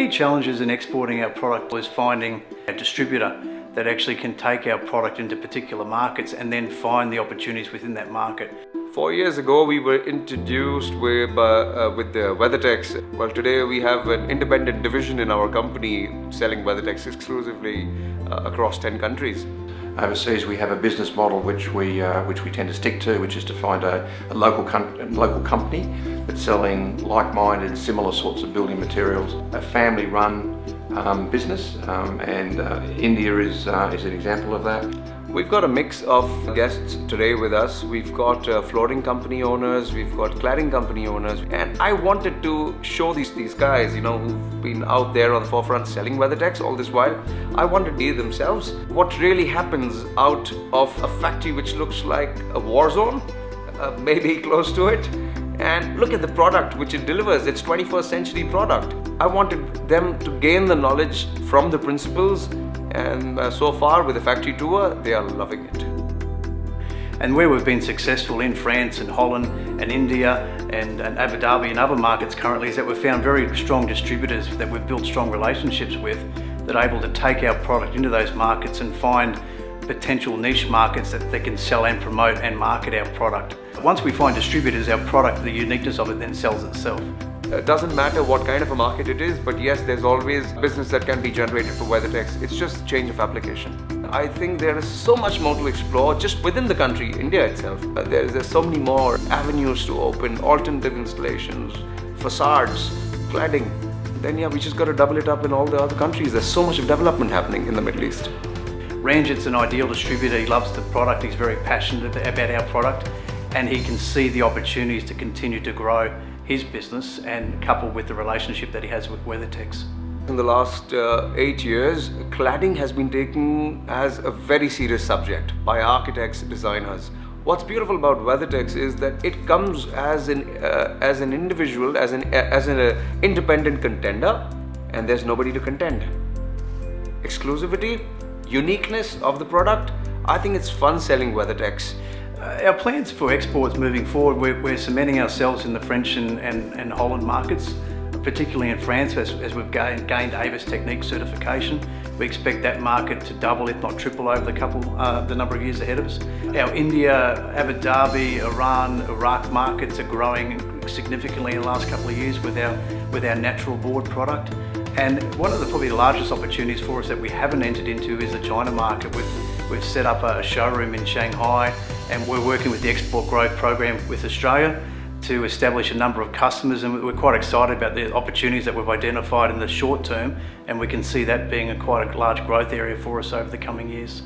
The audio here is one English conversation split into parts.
key challenges in exporting our product is finding a distributor that actually can take our product into particular markets and then find the opportunities within that market. 4 years ago, we were introduced with the Weathertex. Well, today we have an independent division in our company selling Weathertex exclusively across 10 countries. Overseas, we have a business model which we tend to stick to, which is to find a local company that's selling like-minded, similar sorts of building materials. A family-run business, and India is an example of that. We've got a mix of guests today with us. We've got flooring company owners, we've got cladding company owners, and I wanted to show these guys, who've been out there on the forefront selling Weathertex all this while. I wanted to see themselves what really happens out of a factory which looks like a war zone, maybe close to it, and look at the product which it delivers. It's 21st century product. I wanted them to gain the knowledge from the principals, and so far with the factory tour, they are loving it. And where we've been successful in France and Holland and India and Abu Dhabi and other markets currently is that we've found very strong distributors that we've built strong relationships with that are able to take our product into those markets and find potential niche markets that they can sell and promote and market our product. Once we find distributors, our product, the uniqueness of it then sells itself. It doesn't matter what kind of a market it is, but yes, there's always business that can be generated for Weathertex. It's just change of application. I think there is so much more to explore just within the country, India itself. There's so many more avenues to open, alternative installations, facades, cladding. Then yeah, we just got to double it up in all the other countries. There's so much of development happening in the Middle East. Ranjit's an ideal distributor. He loves the product. He's very passionate about our product, and he can see the opportunities to continue to grow his business and coupled with the relationship that he has with Weathertex. In the last 8 years, cladding has been taken as a very serious subject by architects, designers. What's beautiful about Weathertex is that it comes as an individual, as an independent contender, and there's nobody to contend. Exclusivity, uniqueness of the product, I think it's fun selling Weathertex. Our plans for exports moving forward, we're cementing ourselves in the French and Holland markets, particularly in France as we've gained Avis Technique certification. We expect that market to double, if not triple, over the number of years ahead of us. Our India, Abu Dhabi, Iran, Iraq markets are growing significantly in the last couple of years with our natural board product. And one of the probably largest opportunities for us that we haven't entered into is the China market. We've set up a showroom in Shanghai, and we're working with the Export Growth Program with Australia to establish a number of customers, and we're quite excited about the opportunities that we've identified in the short term, and we can see that being quite a large growth area for us over the coming years.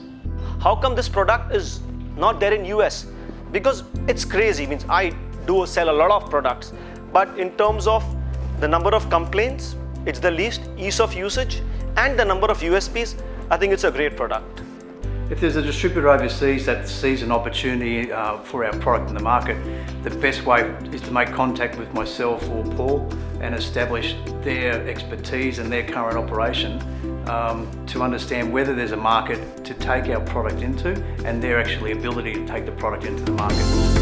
How come this product is not there in US? Because it's crazy. Means I do sell a lot of products, but in terms of the number of complaints, it's the least, ease of usage, and the number of USPs, I think it's a great product. If there's a distributor overseas that sees an opportunity for our product in the market, the best way is to make contact with myself or Paul and establish their expertise and their current operation to understand whether there's a market to take our product into and their actually ability to take the product into the market.